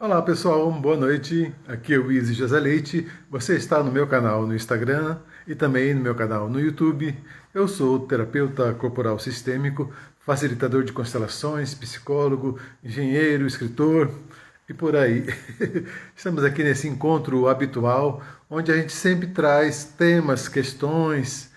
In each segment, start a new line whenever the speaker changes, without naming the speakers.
Olá pessoal, boa noite. Aqui é o Izzy José Leite. Você está no meu canal no Instagram e também no meu canal no YouTube. Eu sou terapeuta corporal sistêmico, facilitador de constelações, psicólogo, engenheiro, escritor e por aí. Estamos aqui nesse encontro habitual, onde a gente sempre traz temas, questões,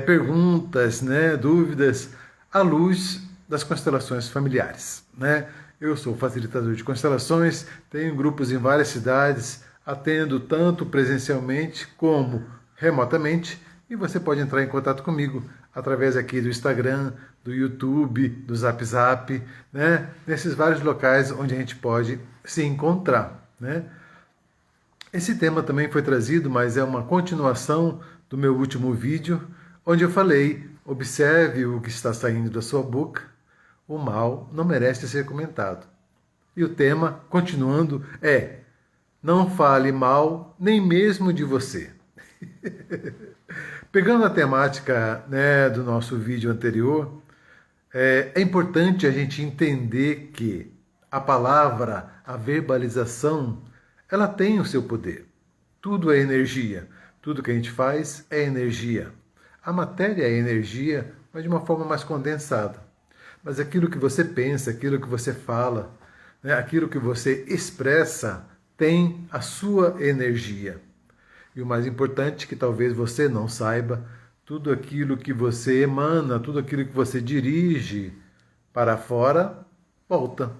perguntas, dúvidas à luz das constelações familiares, né? Eu sou facilitador de constelações, tenho grupos em várias cidades, atendo tanto presencialmente como remotamente, e você pode entrar em contato comigo através aqui do Instagram, do YouTube, do Zap Zap, né? Nesses vários locais onde a gente pode se encontrar, né? Esse tema também foi trazido, mas é uma continuação do meu último vídeo, onde eu falei: observe o que está saindo da sua boca, o mal não merece ser comentado. E o tema, continuando, é: não fale mal nem mesmo de você. Pegando a temática, do nosso vídeo anterior, é importante a gente entender que a palavra, a verbalização, ela tem o seu poder. Tudo é energia. Tudo que a gente faz é energia. A matéria é energia, mas de uma forma mais condensada. Mas aquilo que você pensa, aquilo que você fala, aquilo que você expressa, tem a sua energia. E o mais importante, que talvez você não saiba, tudo aquilo que você emana, tudo aquilo que você dirige para fora, volta.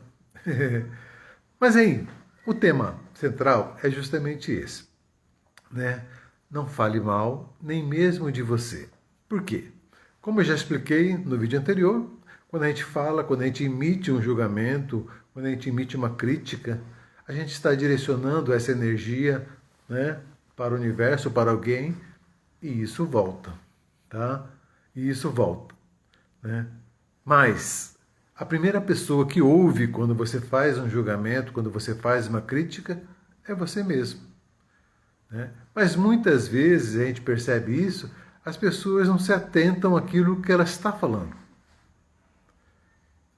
Mas aí, o tema central é justamente esse, né? Não fale mal, nem mesmo de você. Por quê? Como eu já expliquei no vídeo anterior, quando a gente fala, quando a gente emite um julgamento, quando a gente emite uma crítica, a gente está direcionando essa energia, para o universo, para alguém, e isso volta, tá? E isso volta, né? Mas a primeira pessoa que ouve quando você faz um julgamento, quando você faz uma crítica, é você mesmo, né? Mas muitas vezes a gente percebe isso, as pessoas não se atentam àquilo que ela está falando.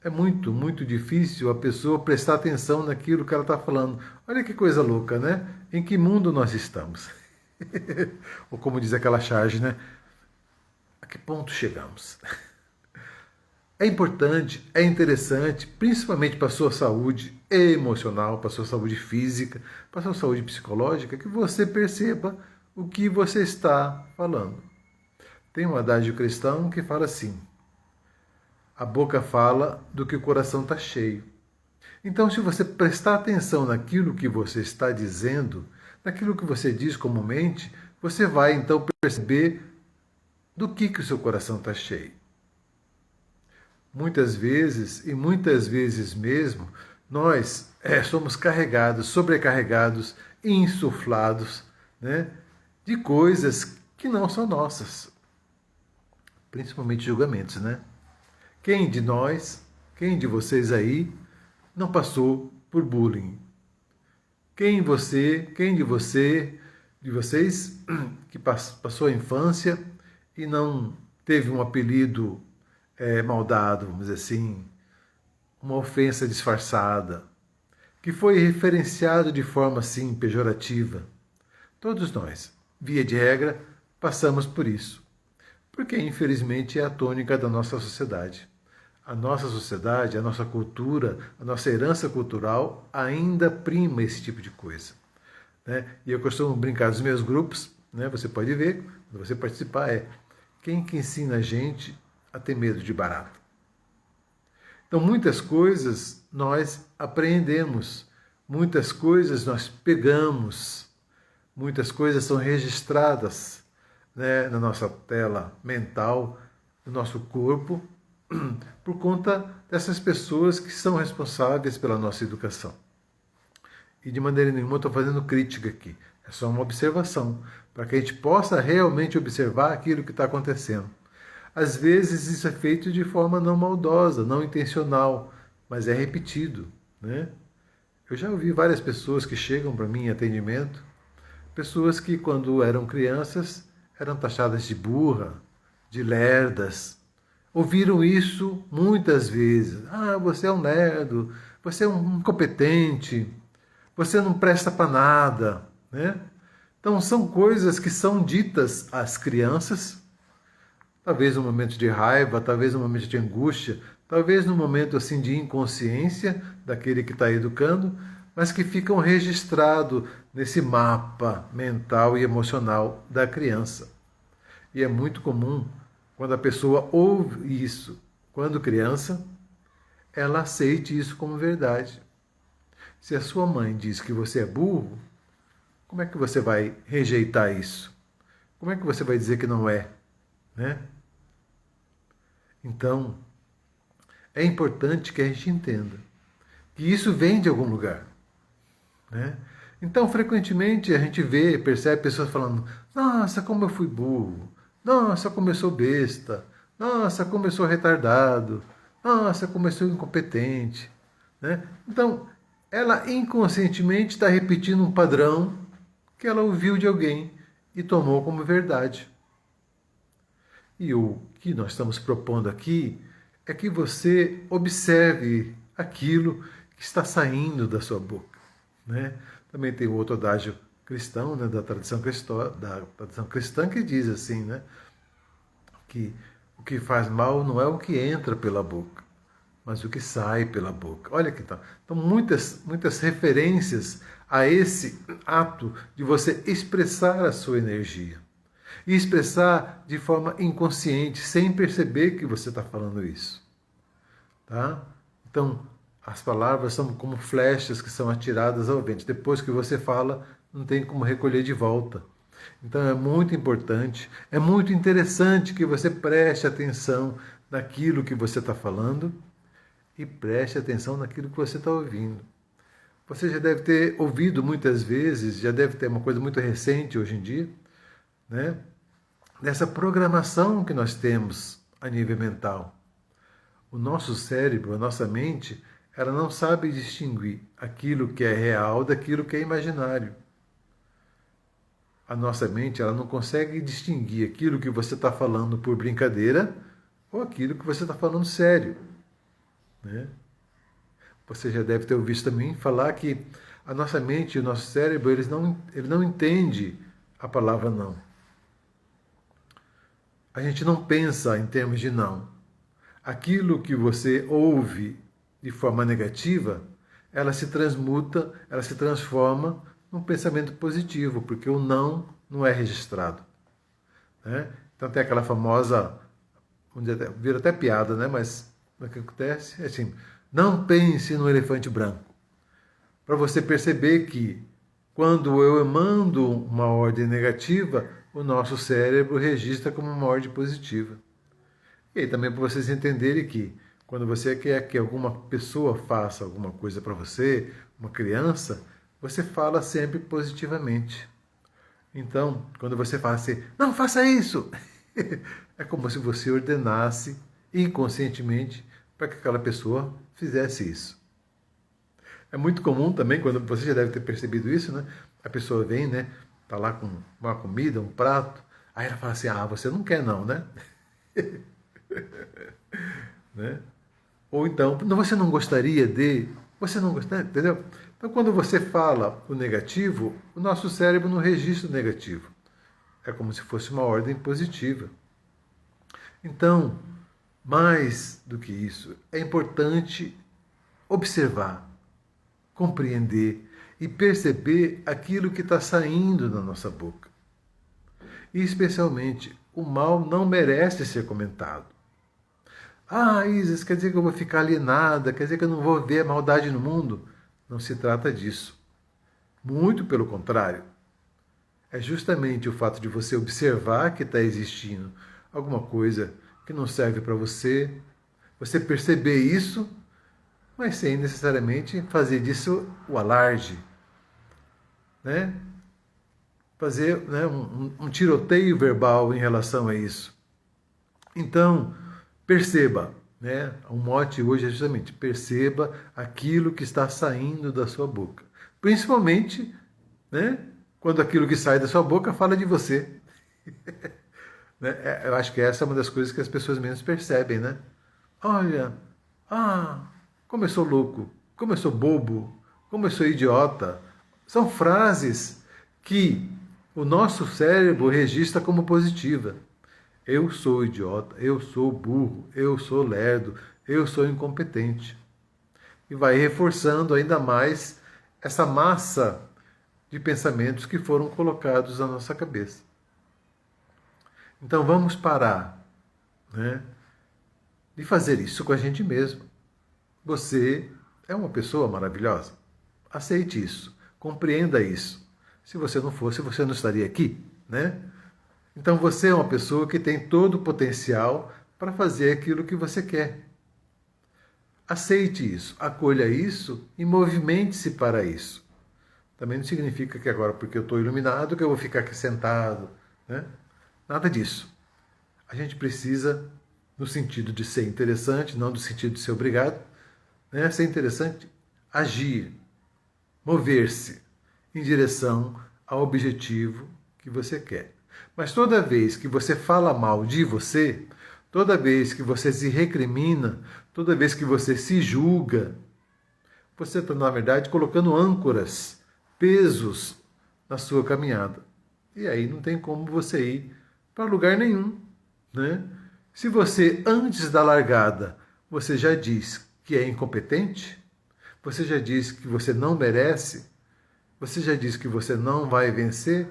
É muito, muito difícil a pessoa prestar atenção naquilo que ela está falando. Olha que coisa louca, né? Em que mundo nós estamos? Ou como diz aquela charge, né? A que ponto chegamos? É importante, é interessante, principalmente para a sua saúde emocional, para a sua saúde física, para a sua saúde psicológica, que você perceba o que você está falando. Tem um adágio cristão que fala assim: a boca fala do que o coração está cheio. Então, se você prestar atenção naquilo que você está dizendo, naquilo que você diz comumente, você vai então perceber do que o seu coração está cheio. Muitas vezes, e muitas vezes mesmo, nós somos carregados, sobrecarregados, insuflados, né, de coisas que não são nossas. Principalmente julgamentos, né? Quem de nós, quem de vocês aí, não passou por bullying? Quem de vocês que passou a infância e não teve um apelido maldado, vamos dizer assim, uma ofensa disfarçada, que foi referenciado de forma assim pejorativa? Todos nós, via de regra, passamos por isso, porque infelizmente é a tônica da nossa sociedade. A nossa sociedade, a nossa cultura, a nossa herança cultural ainda prima esse tipo de coisa, né? E eu costumo brincar nos meus grupos, né? Você pode ver, quando você participar, quem que ensina a gente a ter medo de barata? Então, muitas coisas nós apreendemos, muitas coisas nós pegamos, muitas coisas são registradas, né, na nossa tela mental, no nosso corpo, por conta dessas pessoas que são responsáveis pela nossa educação. E de maneira nenhuma estou fazendo crítica aqui, é só uma observação, para que a gente possa realmente observar aquilo que está acontecendo. Às vezes isso é feito de forma não maldosa, não intencional, mas é repetido, né? Eu já ouvi várias pessoas que chegam para mim em atendimento, pessoas que quando eram crianças eram taxadas de burra, de lerdas. Ouviram isso muitas vezes. Ah, você é um lerdo, você é um incompetente. você não presta para nada, né? Então são coisas que são ditas às crianças, talvez num momento de raiva, talvez num momento de angústia, talvez num momento assim de inconsciência daquele que está educando, mas que ficam registrados nesse mapa mental e emocional da criança. E é muito comum, quando a pessoa ouve isso quando criança, ela aceite isso como verdade. Se a sua mãe diz que você é burro, como é que você vai rejeitar isso? Como é que você vai dizer que não é? Né? Então, é importante que a gente entenda que isso vem de algum lugar. Né? Então, frequentemente, a gente vê, percebe pessoas falando: nossa, como eu fui burro, nossa, como eu sou besta, nossa, como eu sou retardado, nossa, como eu sou incompetente. Né? Então, ela inconscientemente está repetindo um padrão que ela ouviu de alguém e tomou como verdade. E o que nós estamos propondo aqui é que você observe aquilo que está saindo da sua boca. Né? Também tem o outro adágio cristão, né, da tradição cristã, que diz assim, né, que o que faz mal não é o que entra pela boca, mas o que sai pela boca. Olha que tal. Então, muitas referências a esse ato de você expressar a sua energia. E expressar de forma inconsciente, sem perceber que você está falando isso. Tá? Então, as palavras são como flechas que são atiradas ao vento. Depois que você fala, não tem como recolher de volta. Então é muito importante, é muito interessante que você preste atenção naquilo que você está falando e preste atenção naquilo que você está ouvindo. Você já deve ter ouvido muitas vezes, já deve ter uma coisa muito recente hoje em dia, né? Dessa programação que nós temos a nível mental. O nosso cérebro, a nossa mente, ela não sabe distinguir aquilo que é real daquilo que é imaginário. A nossa mente, ela não consegue distinguir aquilo que você está falando por brincadeira ou aquilo que você está falando sério. Né? Você já deve ter ouvido também falar que a nossa mente e o nosso cérebro, ele não entende a palavra não. A gente não pensa em termos de não. Aquilo que você ouve de forma negativa, ela se transmuta, ela se transforma num pensamento positivo, porque o não é registrado. Né? Então tem aquela famosa, vira até piada, né? Mas o que acontece é assim: não pense no elefante branco. Para você perceber que quando eu mando uma ordem negativa, o nosso cérebro registra como uma ordem positiva. E aí também para vocês entenderem que quando você quer que alguma pessoa faça alguma coisa para você, uma criança, você fala sempre positivamente. Então, quando você fala assim, não faça isso, é como se você ordenasse inconscientemente para que aquela pessoa fizesse isso. É muito comum também, quando você já deve ter percebido isso, né? A pessoa vem, né? Tá lá com uma comida, um prato, aí ela fala assim, você não quer não, né? Né? Ou então, você não gostaria de... Você não gostaria, entendeu? Então, quando você fala o negativo, o nosso cérebro não registra o negativo. É como se fosse uma ordem positiva. Então, mais do que isso, é importante observar, compreender e perceber aquilo que está saindo da nossa boca. E, especialmente, o mal não merece ser comentado. Isis, quer dizer que eu vou ficar alienada, quer dizer que eu não vou ver a maldade no mundo? Não se trata disso. Muito pelo contrário. É justamente o fato de você observar que está existindo alguma coisa que não serve para você, você perceber isso, mas sem necessariamente fazer disso o alarde. Né? Fazer, né, um tiroteio verbal em relação a isso. Então, perceba, né? O mote hoje é justamente perceba aquilo que está saindo da sua boca. Principalmente, né, quando aquilo que sai da sua boca fala de você. Né? Eu acho que essa é uma das coisas que as pessoas menos percebem, né? Olha, como eu sou louco, como eu sou bobo, como eu sou idiota, São frases que o nosso cérebro registra como positiva. Eu sou idiota, eu sou burro, eu sou lerdo, eu sou incompetente. E vai reforçando ainda mais essa massa de pensamentos que foram colocados na nossa cabeça. Então vamos parar, né, de fazer isso com a gente mesmo. Você é uma pessoa maravilhosa. Aceite isso, compreenda isso. Se você não fosse, você não estaria aqui, né? Então você é uma pessoa que tem todo o potencial para fazer aquilo que você quer. Aceite isso, acolha isso e movimente-se para isso. Também não significa que agora, porque eu estou iluminado, que eu vou ficar aqui sentado, né? Nada disso. A gente precisa, no sentido de ser interessante, não no sentido de ser obrigado, né? Ser interessante, agir, mover-se em direção ao objetivo que você quer. Mas toda vez que você fala mal de você, toda vez que você se recrimina, toda vez que você se julga, você está, na verdade, colocando âncoras, pesos na sua caminhada. E aí não tem como você ir para lugar nenhum, né? Se você, antes da largada, você já diz que é incompetente, você já diz que você não merece, você já diz que você não vai vencer,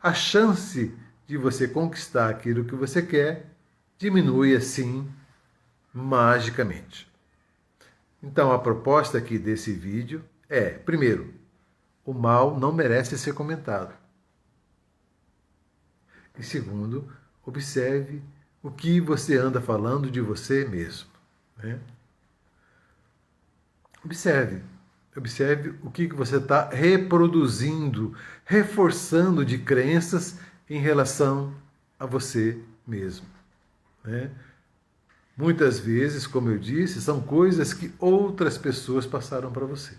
a chance de você conquistar aquilo que você quer diminui assim magicamente. Então a proposta aqui desse vídeo é, primeiro, o mal não merece ser comentado. E segundo, observe o que você anda falando de você mesmo, né? Observe o que você está reproduzindo, reforçando de crenças em relação a você mesmo, né? Muitas vezes, como eu disse, são coisas que outras pessoas passaram para você.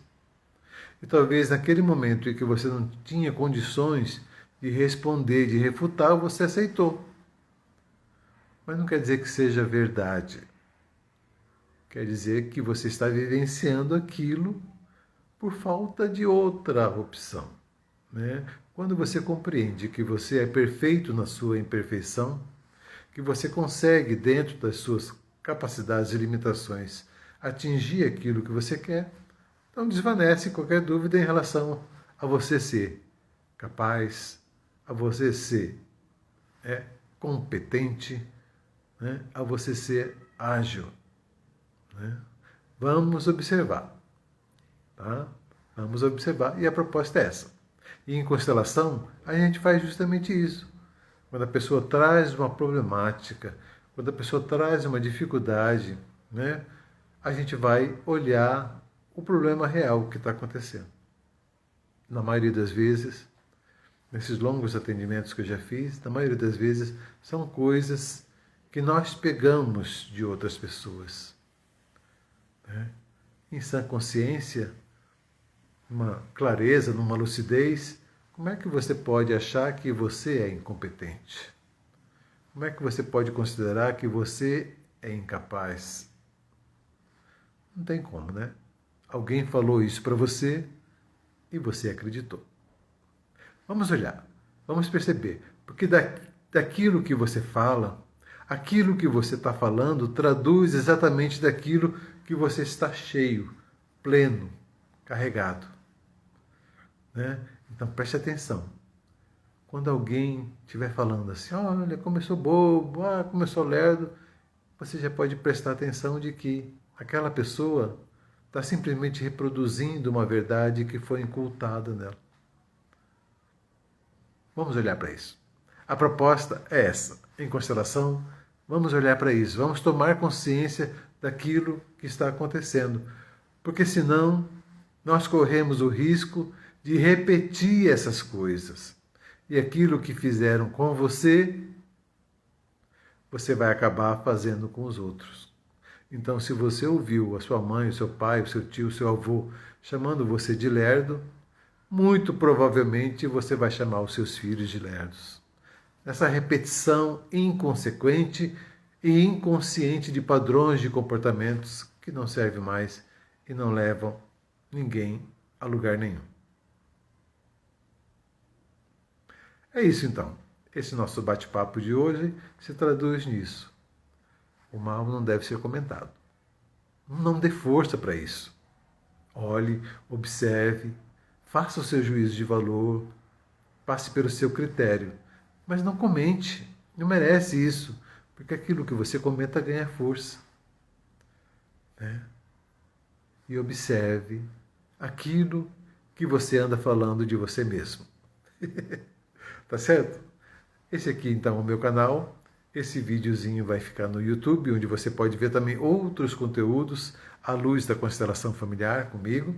E talvez naquele momento em que você não tinha condições de responder, de refutar, você aceitou. Mas não quer dizer que seja verdade. Quer dizer que você está vivenciando aquilo por falta de outra opção, né? Quando você compreende que você é perfeito na sua imperfeição, que você consegue, dentro das suas capacidades e limitações, atingir aquilo que você quer, então desvanece qualquer dúvida em relação a você ser capaz, a você ser competente, né? A você ser ágil, né? Vamos observar. Tá? Vamos observar. E a proposta é essa. E em constelação, a gente faz justamente isso. Quando a pessoa traz uma problemática, quando a pessoa traz uma dificuldade, né, a gente vai olhar o problema real que está acontecendo. Na maioria das vezes, nesses longos atendimentos que eu já fiz, na maioria das vezes, são coisas que nós pegamos de outras pessoas, né? Em sã consciência, uma clareza, numa lucidez, como é que você pode achar que você é incompetente? Como é que você pode considerar que você é incapaz? Não tem como, né? Alguém falou isso para você e você acreditou. Vamos olhar, vamos perceber, porque daquilo que você fala, aquilo que você está falando traduz exatamente daquilo que você está cheio, pleno, carregado, né? Então preste atenção. Quando alguém estiver falando assim, olha, como eu sou bobo, como eu sou lerdo, você já pode prestar atenção de que aquela pessoa está simplesmente reproduzindo uma verdade que foi incultada nela. Vamos olhar para isso. A proposta é essa. Em constelação, vamos olhar para isso. Vamos tomar consciência daquilo que está acontecendo. Porque senão nós corremos o risco de repetir essas coisas. E aquilo que fizeram com você, você vai acabar fazendo com os outros. Então, se você ouviu a sua mãe, o seu pai, o seu tio, o seu avô chamando você de lerdo, muito provavelmente você vai chamar os seus filhos de lerdos. Essa repetição inconsequente e inconsciente de padrões de comportamentos que não servem mais e não levam ninguém a lugar nenhum. É isso então. Esse nosso bate-papo de hoje se traduz nisso. O mal não deve ser comentado. Não dê força para isso. Olhe, observe, faça o seu juízo de valor, passe pelo seu critério, mas não comente. Não merece isso, porque aquilo que você comenta ganha força. Né? E observe aquilo que você anda falando de você mesmo. Tá certo? Esse aqui então é o meu canal. Esse videozinho vai ficar no YouTube, onde você pode ver também outros conteúdos à luz da constelação familiar comigo.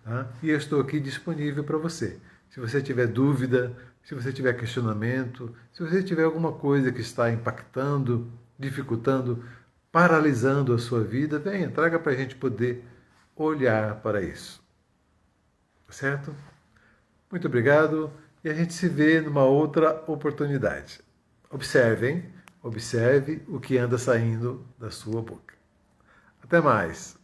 Tá? E eu estou aqui disponível para você. Se você tiver dúvida, se você tiver questionamento, se você tiver alguma coisa que está impactando, dificultando, paralisando a sua vida, venha, traga para a gente poder olhar para isso. Certo? Muito obrigado e a gente se vê numa outra oportunidade. Observe, hein? Observe o que anda saindo da sua boca. Até mais!